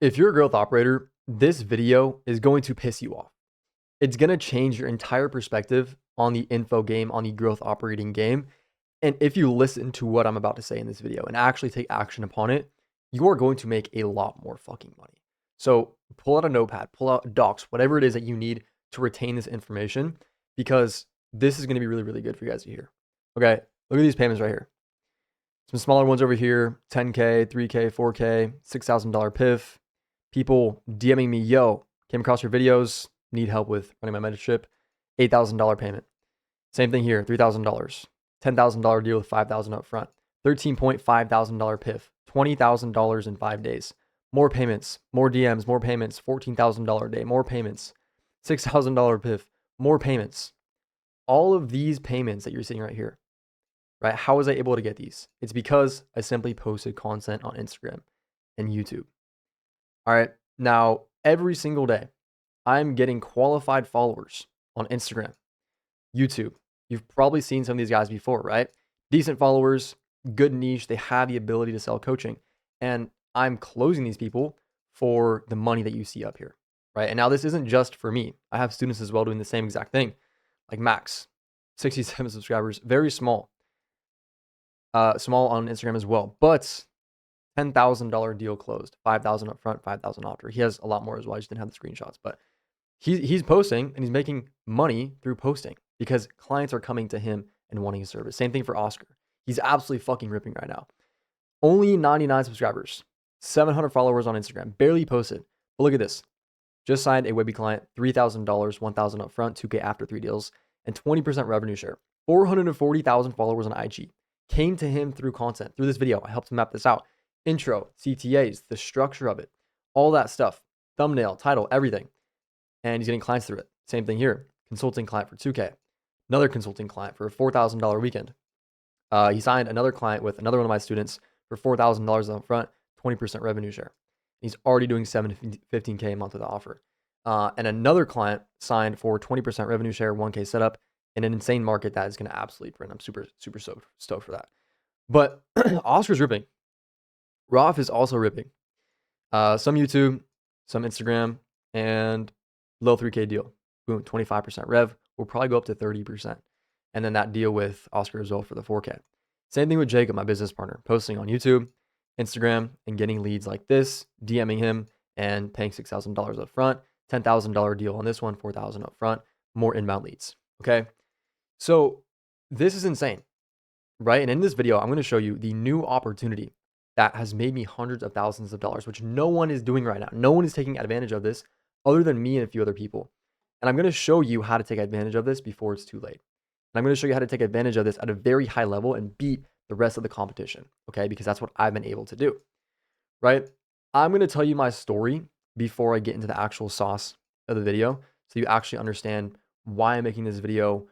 If you're a growth operator, this video is going to piss you off. It's going to change your entire perspective on the info game, on the growth operating game. And if you listen to what I'm about to say in this video and actually take action upon it, you are going to make a lot more fucking money. So pull out a notepad, pull out docs, whatever it is that you need to retain this information, because this is going to be really, really good for you guys to hear. Okay, look at these payments right here. Some smaller ones over here, 10K, 3K, 4K, $6,000 PIF. People DMing me, yo, came across your videos, need help with running my mentorship, $8,000 payment. Same thing here, $3,000, $10,000 deal with $5,000 up front, $13.5 thousand PIF, $20,000 in 5 days. More payments, more DMs, more payments, $14,000 a day, more payments, $6,000 PIF, more payments. All of these payments that you're seeing right here, right? How was I able to get these? It's because I simply posted content on Instagram and YouTube. All right. Now, every single day, I'm getting qualified followers on Instagram, YouTube. You've probably seen some of these guys before, right? Decent followers, good niche. They have the ability to sell coaching. And I'm closing these people for the money that you see up here, right? And now this isn't just for me. I have students as well doing the same exact thing, like Max, 67 subscribers, very small. Small on Instagram as well, but $10,000 deal closed, $5,000 up front, $5,000 after. He has a lot more as well. I just didn't have the screenshots, but he's posting and he's making money through posting because clients are coming to him and wanting his service. Same thing for Oscar. He's absolutely fucking ripping right now. Only 99 subscribers, 700 followers on Instagram, barely posted. But look at this. Just signed a Webby client, $3,000, $1,000 up front, 2K after 3 deals, and 20% revenue share. 440,000 followers on IG. Came to him through content, through this video. I helped him map this out. Intro, CTAs, the structure of it, all that stuff, thumbnail, title, everything. And he's getting clients through it. Same thing here. Consulting client for 2K. Another consulting client for a $4,000 weekend. He signed another client with another one of my students for $4,000 up front, 20% revenue share. He's already doing 7 to 15K a month with the offer. And another client signed for 20% revenue share, 1K setup, in an insane market that is going to absolutely print. I'm super, super stoked for that. But Oscar's ripping. Rolf is also ripping. Some YouTube, some Instagram, and low 3K deal. Boom, 25% rev. We'll probably go up to 30%. And then that deal with Oscar as well for the 4K. Same thing with Jacob, my business partner, posting on YouTube, Instagram, and getting leads like this, DMing him and paying $6,000 up front, $10,000 deal on this one, $4,000 up front, more inbound leads. Okay. So this is insane, right? And in this video, I'm going to show you the new opportunity that has made me hundreds of thousands of dollars, which no one is doing right now. No one is taking advantage of this other than me and a few other people. And I'm going to show you how to take advantage of this before it's too late. And I'm going to show you how to take advantage of this at a very high level and beat the rest of the competition, okay? Because that's what I've been able to do, right? I'm going to tell you my story before I get into the actual sauce of the video so you actually understand why I'm making this video,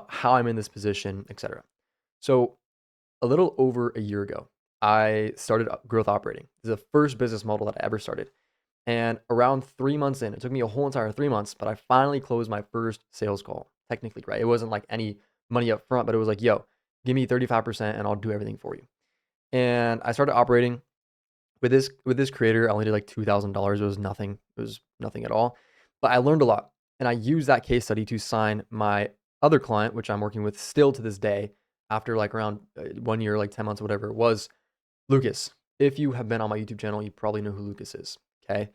how I'm in this position, etc. So a little over a year ago, I started growth operating. This is the first business model that I ever started. And around 3 months in, it took me a whole entire 3 months, but I finally closed my first sales call, technically, right? It wasn't like any money up front, but it was like, yo, give me 35% and I'll do everything for you. And I started operating with this creator. I only did like $2,000. It was nothing. It was nothing at all. But I learned a lot. And I used that case study to sign my other client, which I'm working with still to this day, after like around 1 year, like 10 months, whatever it was, Lucas. If you have been on my YouTube channel, you probably know who Lucas is. Okay.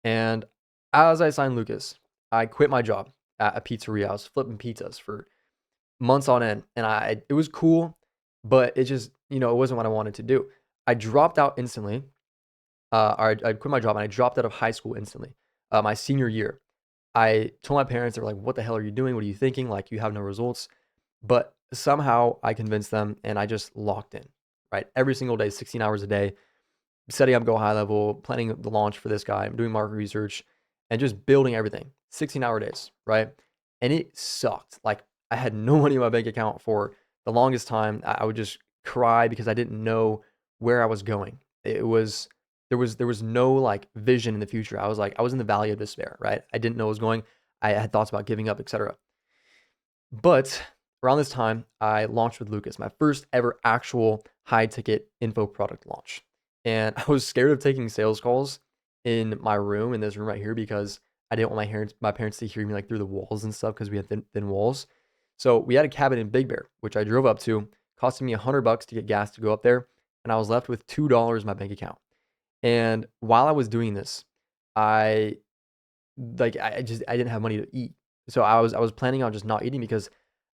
And as I signed Lucas, I quit my job at a pizzeria. I was flipping pizzas for months on end. And it was cool, but it just, it wasn't what I wanted to do. I dropped out instantly. I quit my job and I dropped out of high school instantly. My senior year, I told my parents, they were like, what the hell are you doing? What are you thinking? Like, you have no results. But somehow I convinced them and I just locked in, right? Every single day, 16 hours a day, setting up Go High Level, planning the launch for this guy, I'm doing market research and just building everything, 16-hour days, right? And it sucked. Like, I had no money in my bank account for the longest time. I would just cry because I didn't know where I was going. There was no like vision in the future. I was in the valley of despair, right? I didn't know what was going. I had thoughts about giving up, etc. But around this time, I launched with Lucas, my first ever actual high ticket info product launch. And I was scared of taking sales calls in my room, in this room right here, because I didn't want my parents to hear me like through the walls and stuff because we had thin walls. So we had a cabin in Big Bear, which I drove up to, costing me $100 to get gas to go up there, and I was left with $2 in my bank account. And while I was doing this, I I didn't have money to eat. So I was planning on just not eating because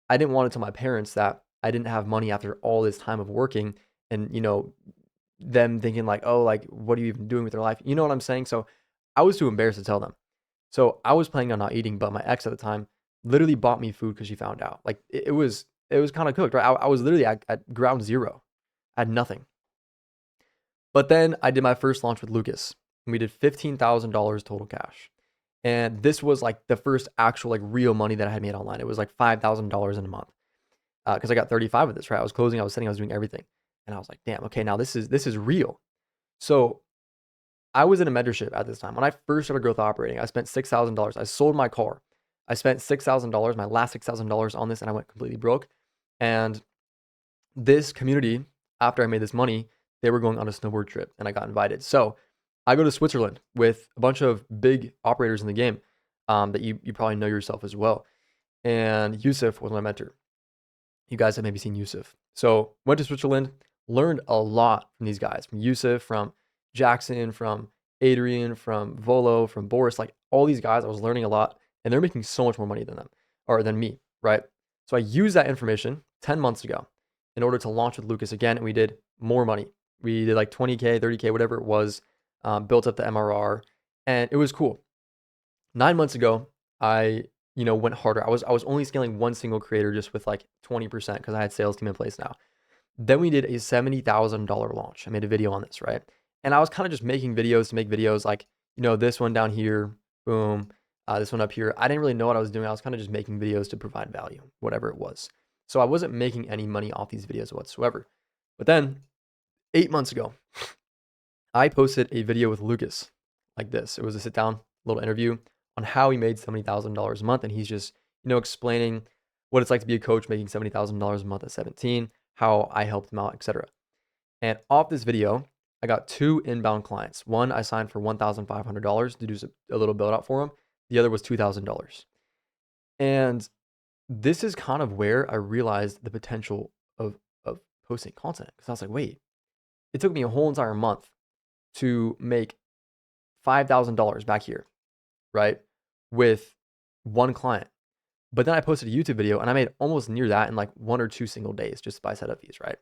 I didn't want to tell my parents that I didn't have money after all this time of working and, them thinking like, "Oh, like what are you even doing with your life?" You know what I'm saying? So I was too embarrassed to tell them. So I was planning on not eating, but my ex at the time literally bought me food because she found out. Like it was kind of cooked, right? I was literally at ground zero. I had nothing. But then I did my first launch with Lucas, and we did $15,000 total cash. And this was like the first actual like real money that I had made online. It was like $5,000 in a month because I got 35 of this, right? I was closing, I was setting, I was doing everything, and I was like, damn, okay, now this is real. So I was in a mentorship at this time when I first started growth operating. I spent $6,000. I sold my car. I spent $6,000, my last $6,000 on this, and I went completely broke. And this community, after I made this money, they were going on a snowboard trip and I got invited. So I go to Switzerland with a bunch of big operators in the game that you probably know yourself as well. And Yusuf was my mentor. You guys have maybe seen Yusuf. So went to Switzerland, learned a lot from these guys, from Yusuf, from Jackson, from Adrian, from Volo, from Boris, like all these guys. I was learning a lot and they're making so much more money than them or than me, right? So I used that information 10 months ago in order to launch with Lucas again, and we did more money. We did like 20K, 30K, whatever it was, built up the MRR, and it was cool. 9 months ago, I went harder. I was only scaling one single creator just with like 20% because I had sales team in place now. Then we did a $70,000 launch. I made a video on this, right? And I was kind of just making videos to make videos like, this one down here, boom, this one up here. I didn't really know what I was doing. I was kind of just making videos to provide value, whatever it was. So I wasn't making any money off these videos whatsoever. But then 8 months ago, I posted a video with Lucas like this. It was a sit down little interview on how he made $70,000 a month. And he's just, explaining what it's like to be a coach making $70,000 a month at 17, how I helped him out, etc. And off this video, I got 2 inbound clients. One I signed for $1,500 to do a little build out for him. The other was $2,000. And this is kind of where I realized the potential of posting content because I was like, wait, it took me a whole entire month to make $5,000 back here, right? With one client. But then I posted a YouTube video and I made almost near that in like 1 or 2 single days just by setup fees, right?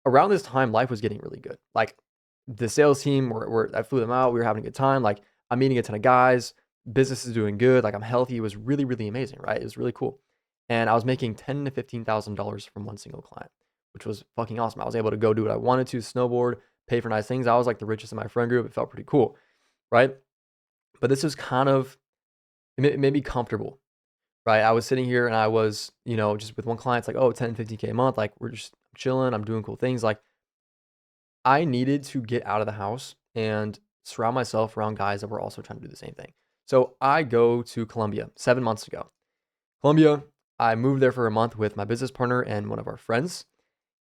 Around this time, life was getting really good. Like the sales team, I flew them out. We were having a good time. Like I'm meeting a ton of guys. Business is doing good. Like I'm healthy. It was really, really amazing, right? It was really cool. And I was making $10,000 to $15,000 from one single client, which was fucking awesome. I was able to go do what I wanted to, snowboard, pay for nice things. I was like the richest in my friend group. It felt pretty cool, right? But this was kind of, it made me comfortable, right? I was sitting here and I was, just with one client, it's like, oh, 10, 15K a month. Like we're just chilling. I'm doing cool things. Like I needed to get out of the house and surround myself around guys that were also trying to do the same thing. So I go to Colombia 7 months ago. Colombia, I moved there for a month with my business partner and one of our friends.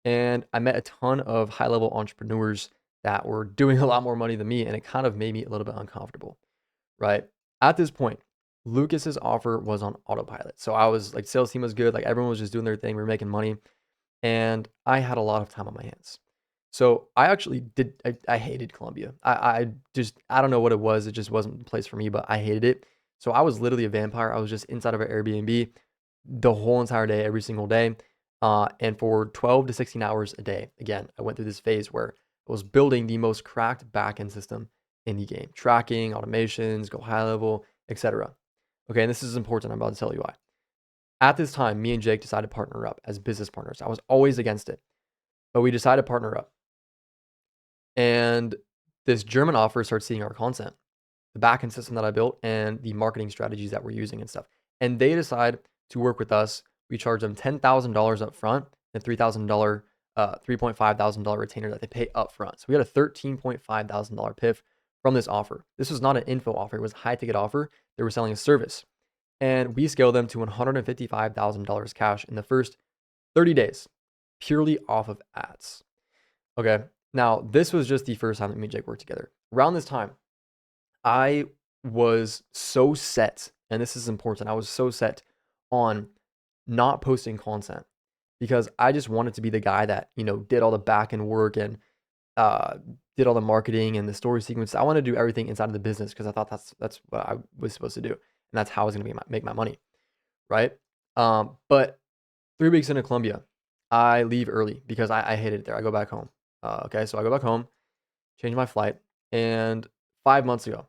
And I met a ton of high level entrepreneurs that were doing a lot more money than me. And it kind of made me a little bit uncomfortable, right? At this point, Lucas's offer was on autopilot. So I was like, sales team was good. Like everyone was just doing their thing. We were making money. And I had a lot of time on my hands. So I actually I hated Colombia. I don't know what it was. It just wasn't the place for me, but I hated it. So I was literally a vampire. I was just inside of an Airbnb the whole entire day, every single day. And for 12 to 16 hours a day, again, I went through this phase where I was building the most cracked backend system in the game, tracking, automations, go high level, etc. Okay, and this is important. I'm about to tell you why. At this time, me and Jake decided to partner up as business partners. I was always against it, but we decided to partner up. And this German offer starts seeing our content, the backend system that I built, and the marketing strategies that we're using and stuff. And they decide to work with us. We charge them $10,000 up front and $3.5 thousand retainer that they pay up front. So we had a $13.5 thousand PIF from this offer. This was not an info offer. It was a high ticket offer. They were selling a service. And we scaled them to $155,000 cash in the first 30 days, purely off of ads. Okay. Now, this was just the first time that me and Jake worked together. Around this time, I was so set, and this is important. I was so set on not posting content because I just wanted to be the guy that, did all the back end work and uh, did all the marketing and the story sequence. I want to do everything inside of the business because I thought that's what I was supposed to do, and that's how I was going to make my money, right? But 3 weeks into Colombia, I leave early because I hated it there. I go back home. Okay, so I go back home, change my flight, and 5 months ago,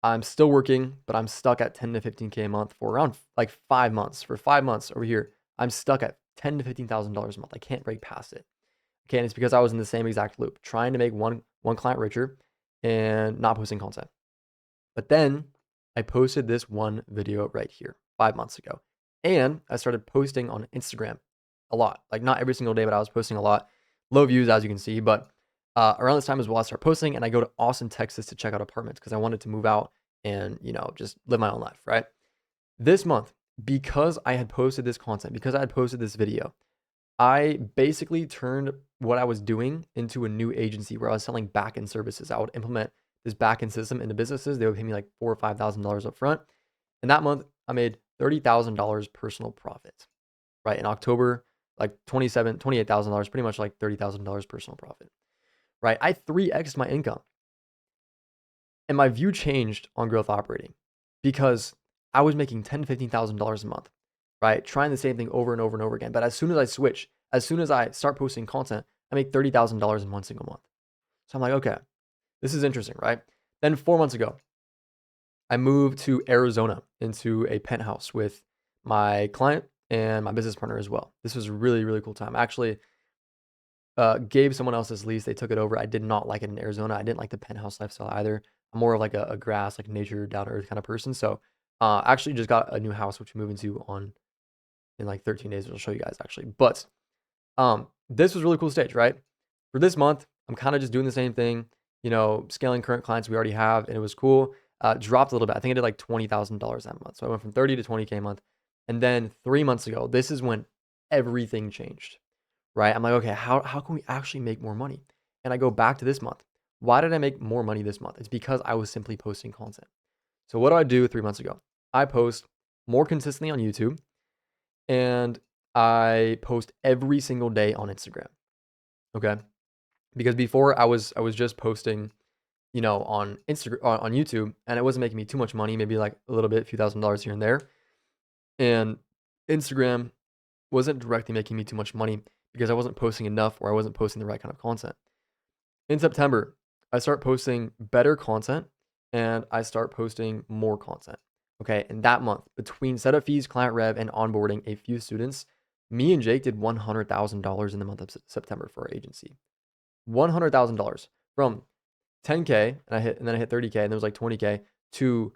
I'm still working, but I'm stuck at 10 to 15K a month for around like 5 months. For 5 months over here, I'm stuck at $10 to $15,000 a month. I can't break past it. Okay, and it's because I was in the same exact loop, trying to make one client richer and not posting content. But then I posted this one video right here 5 months ago, and I started posting on Instagram a lot. Like not every single day, but I was posting a lot. Low views, as you can see, but around this time as well, I start posting, and I go to Austin, Texas to check out apartments because I wanted to move out and just live my own life, right? This month, because I had posted this content, because I had posted this video, I basically turned what I was doing into a new agency where I was selling back-end services. I would implement this back-end system into businesses. They would pay me like $4,000 or $5,000 up front. And that month, I made $30,000 personal profit, right? In October, like $28,000, pretty much like $30,000 personal profit, right? I 3x'd my income. And my view changed on growth operating because I was making $10,000 to $15,000 a month, right? Trying the same thing over and over and over again. But as soon as I switch, as soon as I start posting content, I make $30,000 in one single month. So I'm like, okay, this is interesting, right? Then 4 months ago, I moved to Arizona into a penthouse with my client and my business partner as well. This was a really, really cool time. Actually, gave someone else this lease. They took it over. I did not like it in Arizona. I didn't like the penthouse lifestyle either. I'm more of like a grass, like nature, down to earth kind of person. So, actually just got a new house, which we move into in like 13 days. I'll show you guys actually. But this was a really cool stage, right? For this month, I'm kind of just doing the same thing, scaling current clients we already have, and it was cool. Dropped a little bit. I think I did like $20,000 that month. So I went from 30 to 20K a month. And then 3 months ago, this is when everything changed, right? I'm like, okay, how can we actually make more money? And I go back to this month. Why did I make more money this month? It's because I was simply posting content. So what do I do 3 months ago? I post more consistently on YouTube, and I post every single day on Instagram. Okay? Because before I was just posting, on Instagram on YouTube, and it wasn't making me too much money, maybe like a little bit, a few $1,000s here and there. And Instagram wasn't directly making me too much money because I wasn't posting enough or I wasn't posting the right kind of content. In September, I start posting better content and I start posting more content. Okay. And that month, between setup fees, client rev, and onboarding a few students, me and Jake did $100,000 in the month of September for our agency. $100,000 from 10K and then I hit 30K and there was like 20K to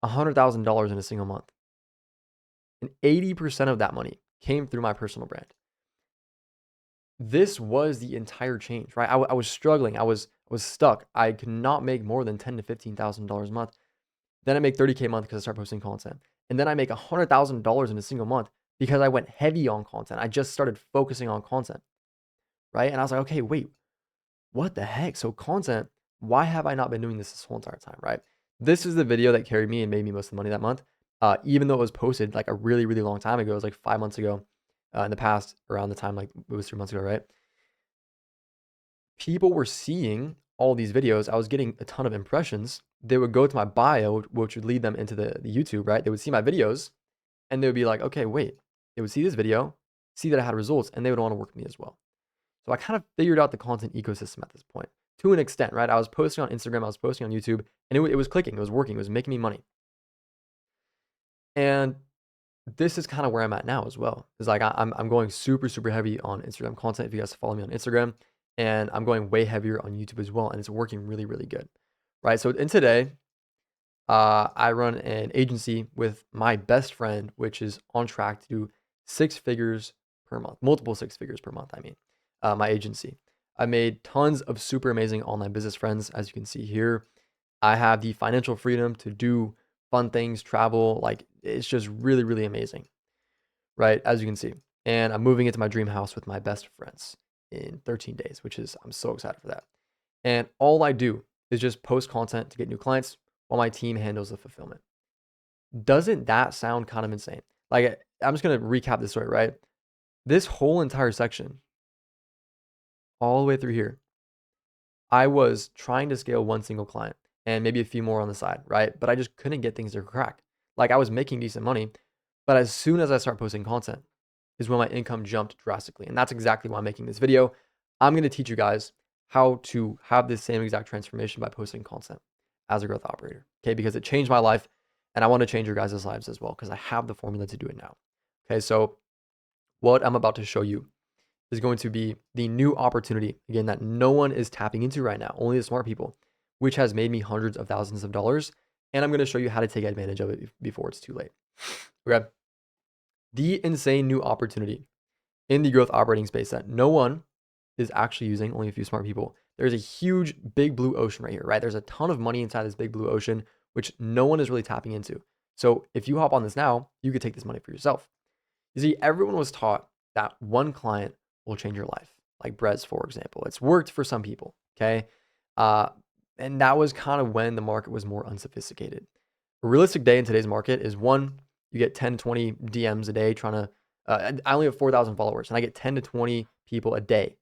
$100,000 in a single month. And 80% of that money came through my personal brand. This was the entire change, right? I was struggling. I was stuck. I could not make more than $10,000 to $15,000 a month. Then I make 30K a month because I start posting content. And then I make $100,000 in a single month because I went heavy on content. I just started focusing on content, right? And I was like, okay, wait, what the heck? So content, why have I not been doing this whole entire time, right? This is the video that carried me and made me most of the money that month. Even though it was posted like a really, really long time ago, it was like 5 months ago, in the past, around the time, like it was 3 months ago, right? People were seeing all these videos. I was getting a ton of impressions. They would go to my bio, which would lead them into the YouTube, right? They would see my videos and they would be like, okay, wait. They would see this video, see that I had results, and they would want to work with me as well. So I kind of figured out the content ecosystem at this point to an extent, right? I was posting on Instagram, I was posting on YouTube, and it was clicking, it was working, it was making me money. And this is kind of where I'm at now as well. It's like I'm going super, super heavy on Instagram content. If you guys follow me on Instagram, and I'm going way heavier on YouTube as well, and it's working really, really good, right? So in today, I run an agency with my best friend, which is on track to do 6 figures per month, multiple 6 figures per month. I mean, my agency. I made tons of super amazing online business friends, as you can see here. I have the financial freedom to do fun things, travel. Like it's just really, really amazing, right? As you can see. And I'm moving into my dream house with my best friends in 13 days, which is, I'm so excited for that. And all I do is just post content to get new clients while my team handles the fulfillment. Doesn't that sound kind of insane? Like, I'm just going to recap this story, right? This whole entire section, all the way through here, I was trying to scale one single client and maybe a few more on the side, right? But I just couldn't get things to crack. Like, I was making decent money, but as soon as I start posting content is when my income jumped drastically. And that's exactly why I'm making this video. I'm going to teach you guys how to have this same exact transformation by posting content as a growth operator, okay? Because it changed my life and I want to change your guys' lives as well because I have the formula to do it now. Okay, so what I'm about to show you is going to be the new opportunity, again, that no one is tapping into right now, only the smart people, which has made me hundreds of thousands of dollars. And I'm going to show you how to take advantage of it before it's too late. Okay. The insane new opportunity in the growth operating space that no one is actually using, only a few smart people. There's a huge big blue ocean right here, right? There's a ton of money inside this big blue ocean, which no one is really tapping into. So if you hop on this now, you could take this money for yourself. You see, everyone was taught that one client will change your life, like Brez, for example. It's worked for some people, okay? And that was kind of when the market was more unsophisticated. A realistic day in today's market is one, you get 10 to 20 DMs a day trying to, I only have 4,000 followers and I get 10 to 20 people a day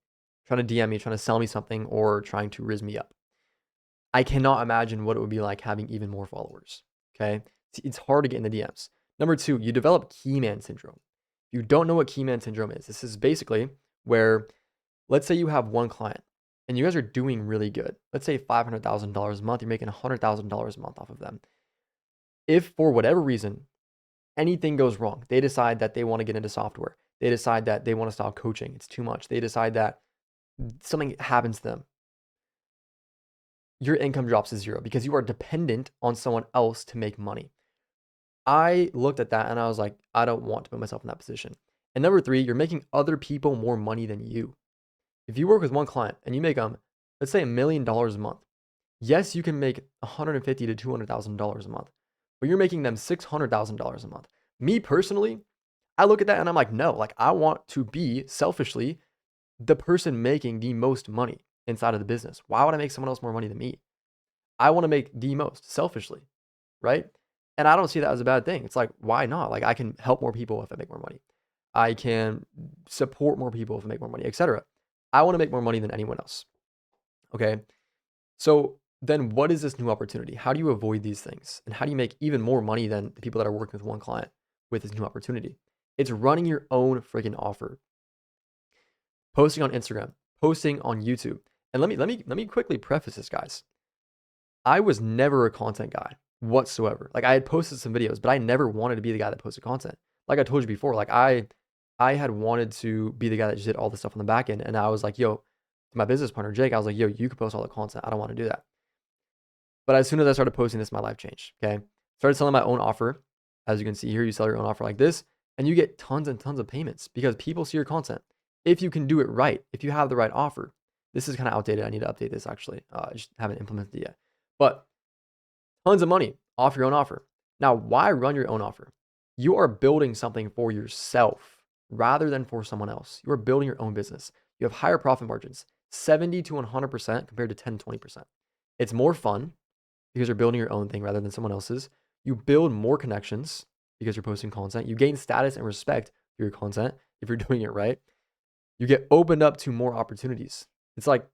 trying to DM me, trying to sell me something or trying to rizz me up. I cannot imagine what it would be like having even more followers, okay? It's hard to get in the DMs. Number two, you develop key man syndrome. If you don't know what key man syndrome is, this is basically where, let's say you have one client and you guys are doing really good. Let's say $500,000 a month, you're making $100,000 a month off of them. If for whatever reason, anything goes wrong, they decide that they want to get into software, they decide that they want to stop coaching, it's too much, they decide that something happens to them, your income drops to zero because you are dependent on someone else to make money. I looked at that and I was like, I don't want to put myself in that position. And number three, you're making other people more money than you. If you work with one client and you make let's say $1 million a month, yes, you can make $150,000 to $200,000 a month, but you're making them $600,000 a month. Me personally, I look at that and I'm like, no, like I want to be selfishly the person making the most money inside of the business. Why would I make someone else more money than me? I want to make the most selfishly, right? And I don't see that as a bad thing. It's like, why not? Like I can help more people if I make more money. I can support more people if I make more money, etc. I want to make more money than anyone else. Okay. So then what is this new opportunity? How do you avoid these things? And how do you make even more money than the people that are working with one client with this new opportunity? It's running your own freaking offer. Posting on Instagram, posting on YouTube. And let me quickly preface this, guys. I was never a content guy whatsoever. Like I had posted some videos, but I never wanted to be the guy that posted content. Like I told you before, like I had wanted to be the guy that just did all the stuff on the back end. And I was like, yo, to my business partner, Jake, I was like, yo, you can post all the content. I don't want to do that. But as soon as I started posting this, my life changed. Okay. Started selling my own offer. As you can see here, you sell your own offer like this, and you get tons and tons of payments because people see your content. If you can do it right, if you have the right offer, this is kind of outdated. I need to update this actually. I just haven't implemented it yet. But tons of money off your own offer. Now, why run your own offer? You are building something for yourself rather than for someone else. You are building your own business. You have higher profit margins, 70 to 100% compared to 10 to 20%. It's more fun because you're building your own thing rather than someone else's. You build more connections because you're posting content. You gain status and respect through your content if you're doing it right. You get opened up to more opportunities. It's like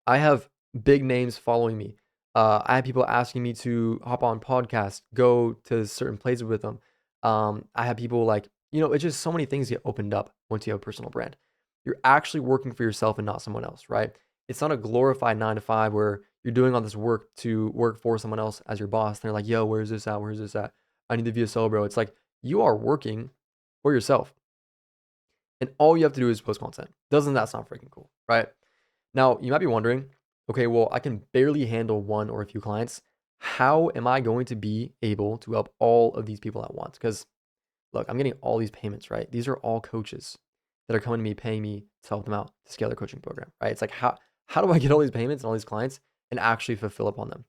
I have big names following me. I have people asking me to hop on podcasts, go to certain places with them. I have people like, it's just so many things get opened up once you have a personal brand. You're actually working for yourself and not someone else, right? It's not a glorified 9 to 5 where you're doing all this work to work for someone else as your boss. And they're like, yo, where's this at? Where's this at? I need the VSL, bro. It's like you are working for yourself. And all you have to do is post content. Doesn't that sound freaking cool, right? Now, you might be wondering, okay, well, I can barely handle one or a few clients. How am I going to be able to help all of these people at once? Because look, I'm getting all these payments, right? These are all coaches that are coming to me, paying me to help them out to scale their coaching program, right? It's like, how do I get all these payments and all these clients and actually fulfill upon them?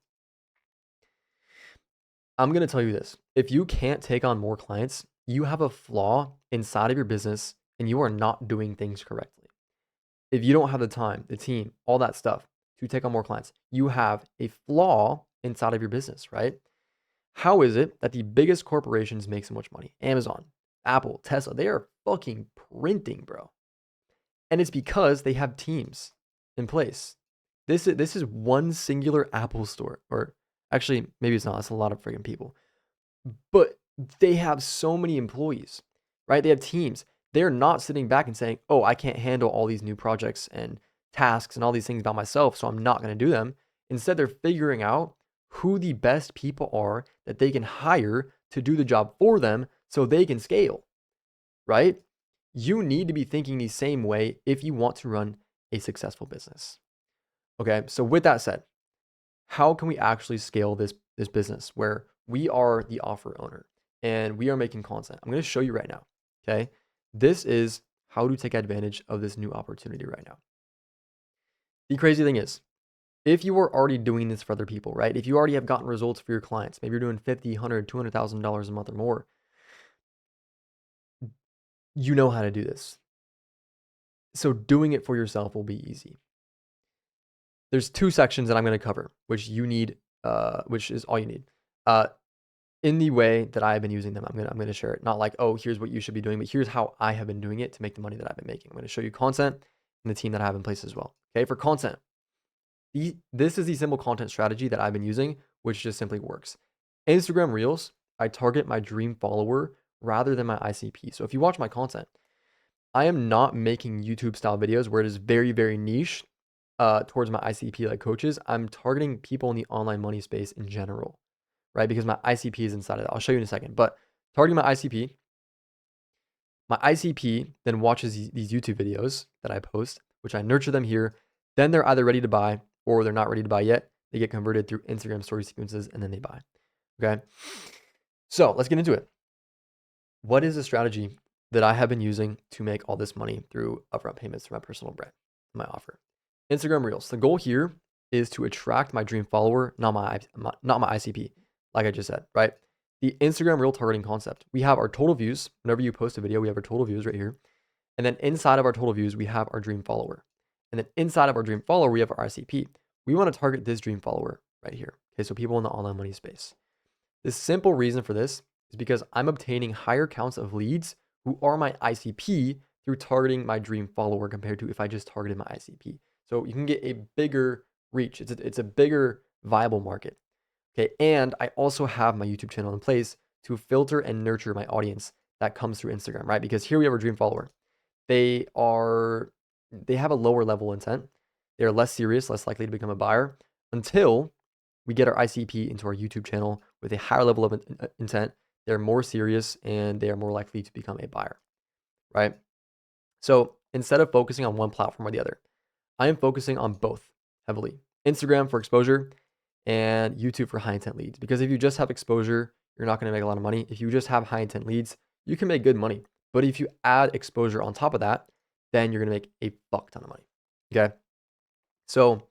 I'm going to tell you this. If you can't take on more clients, you have a flaw inside of your business and you are not doing things correctly. If you don't have the time, the team, all that stuff, to take on more clients. You have a flaw inside of your business, right? How is it that the biggest corporations make so much money? Amazon, Apple, Tesla, they are fucking printing, bro. And it's because they have teams in place. This is one singular Apple store, or actually, maybe it's not. It's a lot of freaking people, but they have so many employees, right? They have teams. They're not sitting back and saying, "Oh, I can't handle all these new projects and tasks and all these things by myself, so I'm not going to do them." Instead, they're figuring out who the best people are that they can hire to do the job for them so they can scale, right? You need to be thinking the same way if you want to run a successful business. Okay, so with that said, how can we actually scale this business where we are the offer owner and we are making content? I'm going to show you right now. Okay, this is how to take advantage of this new opportunity right now. The crazy thing is, if you are already doing this for other people, right? If you already have gotten results for your clients, maybe you're doing $50, $100, $200,000 a month or more, you know how to do this. So doing it for yourself will be easy. There's two sections that I'm going to cover, which you need, which is all you need. In the way that I've been using them, I'm gonna share it. Not like, oh, here's what you should be doing, but here's how I have been doing it to make the money that I've been making. I'm gonna show you content and the team that I have in place as well. Okay, for content, this is the simple content strategy that I've been using, which just simply works. Instagram Reels, I target my dream follower rather than my ICP. So if you watch my content, I am not making YouTube style videos where it is very, very niche towards my ICP like coaches. I'm targeting people in the online money space in general, right? Because my ICP is inside of that. I'll show you in a second. But targeting my ICP then watches these YouTube videos that I post, which I nurture them here. Then they're either ready to buy or they're not ready to buy yet. They get converted through Instagram story sequences and then they buy. Okay. So let's get into it. What is the strategy that I have been using to make all this money through upfront payments through my personal brand, my offer? Instagram Reels. The goal here is to attract my dream follower, not my ICP, like I just said, right? The Instagram Reel targeting concept. We have our total views. Whenever you post a video, we have our total views right here. And then inside of our total views, we have our dream follower. And then inside of our dream follower, we have our ICP. We want to target this dream follower right here. Okay, so people in the online money space. The simple reason for this is because I'm obtaining higher counts of leads who are my ICP through targeting my dream follower compared to if I just targeted my ICP. So you can get a bigger reach. It's a bigger viable market. Okay, and I also have my YouTube channel in place to filter and nurture my audience that comes through Instagram, right? Because here we have a dream follower. They have a lower level intent. They're less serious, less likely to become a buyer until we get our ICP into our YouTube channel with a higher level of intent. They're more serious and they are more likely to become a buyer, right? So instead of focusing on one platform or the other, I am focusing on both heavily. Instagram for exposure and YouTube for high intent leads. Because if you just have exposure, you're not going to make a lot of money. If you just have high intent leads, you can make good money. But if you add exposure on top of that, then you're going to make a fuck ton of money. Okay. So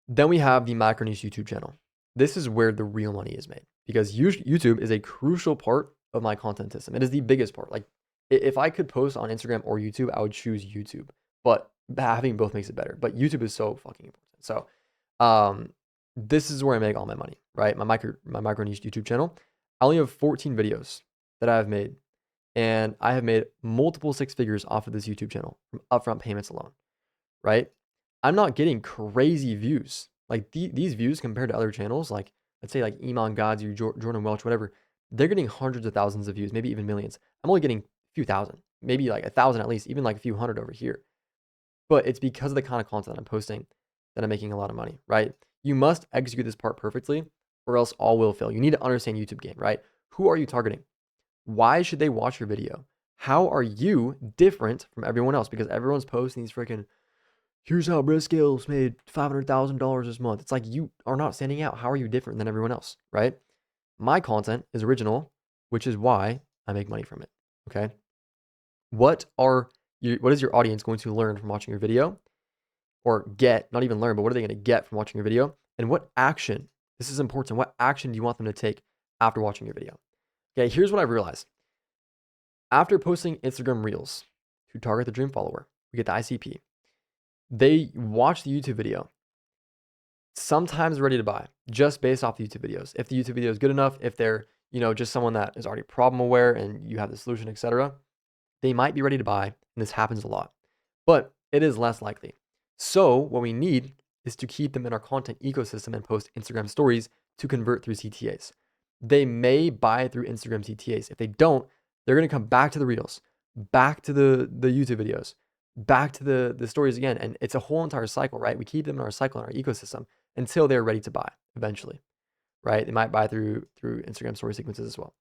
then we have the micro niche YouTube channel. This is where the real money is made because YouTube is a crucial part of my content system. It is the biggest part. Like if I could post on Instagram or YouTube, I would choose YouTube, but having both makes it better. But YouTube is so fucking important. So, this is where I make all my money, right? My micro niche YouTube channel. I only have 14 videos that I have made, and I have made multiple six figures off of this YouTube channel from upfront payments alone, right? I'm not getting crazy views. Like these views compared to other channels, like let's say like Iman Godzi or Jordan Welch, whatever, they're getting hundreds of thousands of views, maybe even millions. I'm only getting a few thousand, maybe like 1,000 at least, even like a few hundred over here. But it's because of the kind of content I'm posting that I'm making a lot of money, right? You must execute this part perfectly or else all will fail. You need to understand YouTube game, right? Who are you targeting? Why should they watch your video? How are you different from everyone else? Because everyone's posting these freaking, here's how Brett Scales made $500,000 this month. It's like you are not standing out. How are you different than everyone else, right? My content is original, which is why I make money from it, okay? What is your audience going to learn from watching your video? Or get, not even learn, but what are they going to get from watching your video? And what action, this is important, what action do you want them to take after watching your video? Okay, here's what I've realized. After posting Instagram Reels to target the dream follower, we get the ICP. They watch the YouTube video sometimes ready to buy just based off the YouTube videos. If the YouTube video is good enough, if they're, just someone that is already problem aware and you have the solution, etc., they might be ready to buy, and this happens a lot, but it is less likely. So what we need is to keep them in our content ecosystem and post Instagram stories to convert through CTAs. They may buy through Instagram CTAs. If they don't, they're going to come back to the Reels, back to the YouTube videos, back to the stories again. And it's a whole entire cycle, right? We keep them in our cycle, in our ecosystem until they're ready to buy eventually, right? They might buy through Instagram story sequences as well.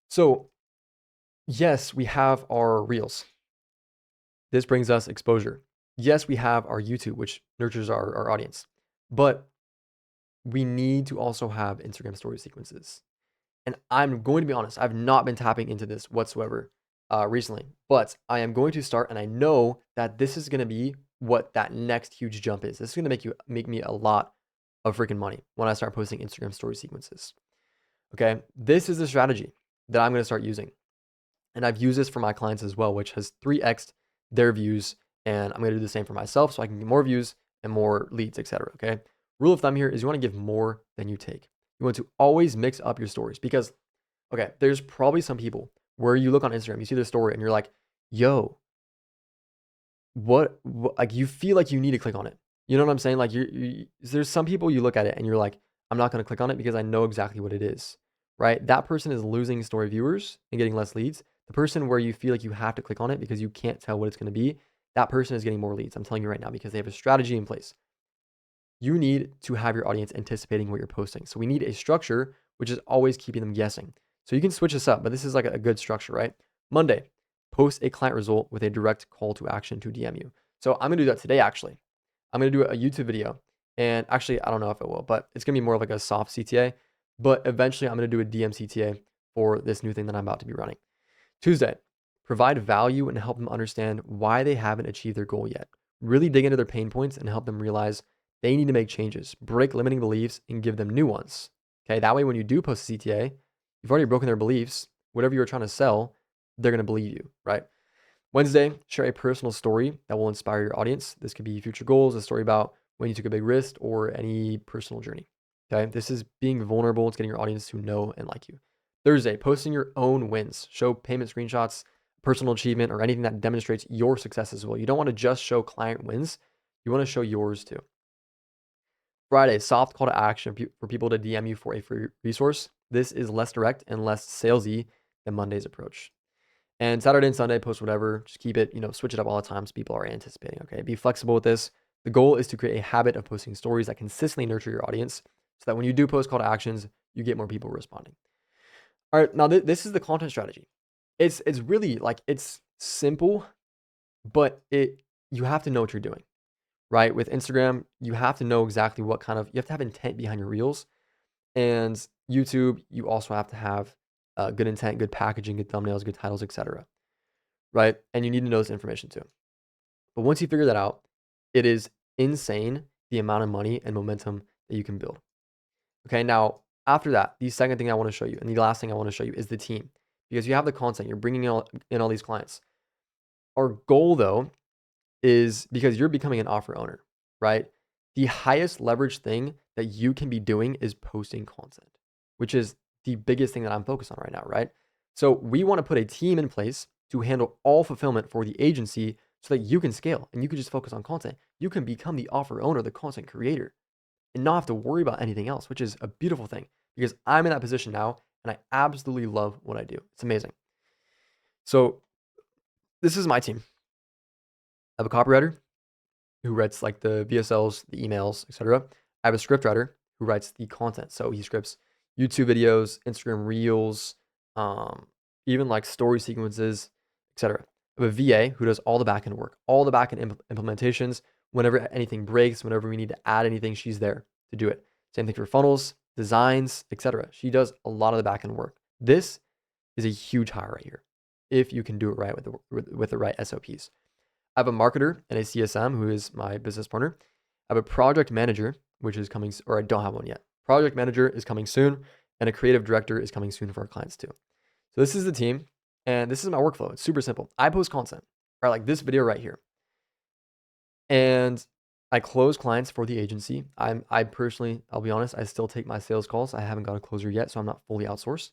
So yes, we have our Reels. This brings us exposure. Yes, we have our YouTube, which nurtures our audience, but we need to also have Instagram story sequences. And I'm going to be honest, I've not been tapping into this whatsoever recently, but I am going to start, and I know that this is going to be what that next huge jump is. This is going to make me a lot of freaking money when I start posting Instagram story sequences. Okay, this is the strategy that I'm going to start using. And I've used this for my clients as well, which has 3x'd their views. And I'm going to do the same for myself so I can get more views and more leads, etc. Okay. Rule of thumb here is you want to give more than you take. You want to always mix up your stories because, okay, there's probably some people where you look on Instagram, you see their story and you're like, yo, what like you feel like you need to click on it. You know what I'm saying? Like there's some people you look at it and you're like, I'm not going to click on it because I know exactly what it is, right? That person is losing story viewers and getting less leads. The person where you feel like you have to click on it because you can't tell what it's going to be, that person is getting more leads. I'm telling you right now because they have a strategy in place. You need to have your audience anticipating what you're posting. So we need a structure, which is always keeping them guessing. So you can switch this up, but this is like a good structure, right? Monday, post a client result with a direct call to action to DM you. So I'm going to do that today, actually. I'm going to do a YouTube video. And actually, I don't know if it will, but it's going to be more of like a soft CTA. But eventually, I'm going to do a DM CTA for this new thing that I'm about to be running. Tuesday, provide value and help them understand why they haven't achieved their goal yet. Really dig into their pain points and help them realize they need to make changes, break limiting beliefs, and give them new ones. Okay, that way when you do post a CTA, you've already broken their beliefs. Whatever you're trying to sell, they're going to believe you, right? Wednesday, share a personal story that will inspire your audience. This could be future goals, a story about when you took a big risk, or any personal journey. Okay, this is being vulnerable. It's getting your audience to know and like you. Thursday, posting your own wins. Show payment screenshots, personal achievement, or anything that demonstrates your success as well. You don't want to just show client wins. You want to show yours too. Friday, soft call to action for people to DM you for a free resource. This is less direct and less salesy than Monday's approach. And Saturday and Sunday, post whatever. Just keep it, switch it up all the time so people are anticipating, okay? Be flexible with this. The goal is to create a habit of posting stories that consistently nurture your audience so that when you do post call to actions, you get more people responding. All right, now this is the content strategy. It's really like, it's simple, but you have to know what you're doing, right? With Instagram, you have to know exactly you have to have intent behind your reels. And YouTube, you also have to have good intent, good packaging, good thumbnails, good titles, etc. Right? And you need to know this information too. But once you figure that out, it is insane the amount of money and momentum that you can build. Okay, now after that, the second thing I want to show you, and the last thing I want to show you is the team. Because you have the content, you're bringing in all these clients. Our goal though is because you're becoming an offer owner, right? The highest leverage thing that you can be doing is posting content, which is the biggest thing that I'm focused on right now, right? So we want to put a team in place to handle all fulfillment for the agency so that you can scale and you can just focus on content. You can become the offer owner, the content creator, and not have to worry about anything else, which is a beautiful thing because I'm in that position now and I absolutely love what I do. It's amazing. So this is my team. I have a copywriter who writes like the VSLs, the emails, etc. I have a script writer who writes the content. So he scripts YouTube videos, Instagram reels, even like story sequences, etc. I have a VA who does all the backend work, all the backend implementations. Whenever anything breaks, whenever we need to add anything, she's there to do it. Same thing for funnels, designs, etc. She does a lot of the backend work. This is a huge hire right here if you can do it right with the right SOPs. I have a marketer and a CSM who is my business partner. I have a project manager, which is coming, or I don't have one yet. Project manager is coming soon, and a creative director is coming soon for our clients too. So this is the team, and this is my workflow. It's super simple. I post content, right? Like this video right here. And I close clients for the agency. I personally, I'll be honest, I still take my sales calls. I haven't got a closer yet, so I'm not fully outsourced.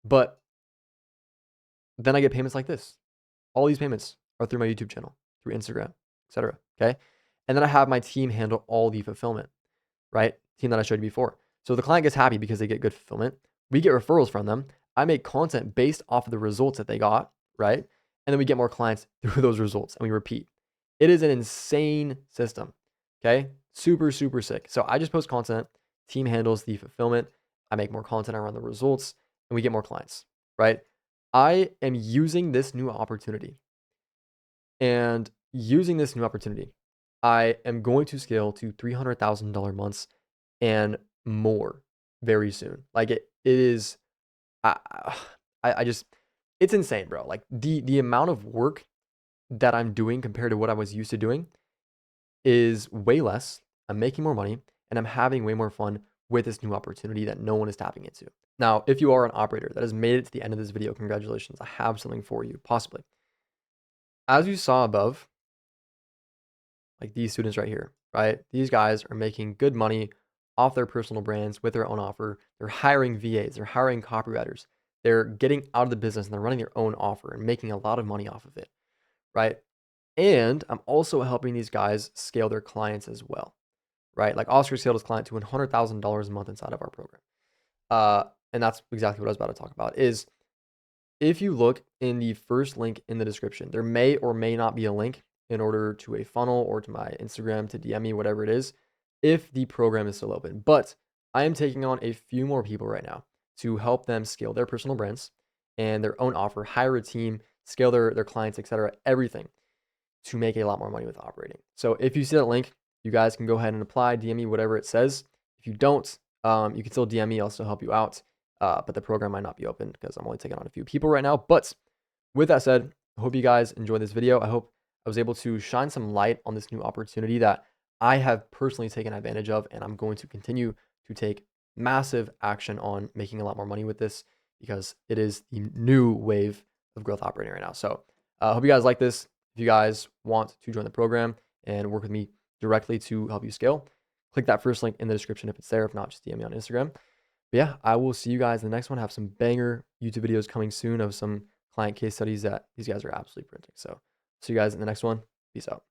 But then I get payments like this. All these payments are through my YouTube channel, through Instagram, etc. Okay. And then I have my team handle all the fulfillment, right? Team that I showed you before. So the client gets happy because they get good fulfillment. We get referrals from them. I make content based off of the results that they got, right? And then we get more clients through those results and we repeat. It is an insane system. Okay. Super, super sick. So I just post content, team handles the fulfillment. I make more content around the results and we get more clients, right? I am using this new opportunity. And using this new opportunity, I am going to scale to $300,000 months and more very soon. Like it is, I, I just, it's insane, bro. Like the amount of work that I'm doing compared to what I was used to doing is way less. I'm making more money and I'm having way more fun with this new opportunity that no one is tapping into. Now, if you are an operator that has made it to the end of this video, congratulations. I have something for you, possibly. As you saw above, like these students right here, right? These guys are making good money off their personal brands with their own offer. They're hiring VAs, they're hiring copywriters. They're getting out of the business and they're running their own offer and making a lot of money off of it, right? And I'm also helping these guys scale their clients as well, right? Like Oscar scaled his client to $100,000 a month inside of our program. And that's exactly what I was about to talk about is if you look in the first link in the description, there may or may not be a link in order to a funnel or to my Instagram to DM me, whatever it is, if the program is still open. But I am taking on a few more people right now to help them scale their personal brands and their own offer, hire a team, scale their clients, etc., everything to make a lot more money with operating. So if you see that link, you guys can go ahead and apply, DM me, whatever it says. If you don't, you can still DM me, I'll still help you out. But the program might not be open because I'm only taking on a few people right now. But with that said, I hope you guys enjoyed this video. I hope I was able to shine some light on this new opportunity that I have personally taken advantage of, and I'm going to continue to take massive action on making a lot more money with this because it is the new wave of growth operating right now. So I hope you guys like this. If you guys want to join the program and work with me directly to help you scale, click that first link in the description if it's there. If not, just DM me on Instagram. But yeah, I will see you guys in the next one. Have some banger YouTube videos coming soon of some client case studies that these guys are absolutely printing. So see you guys in the next one. Peace out.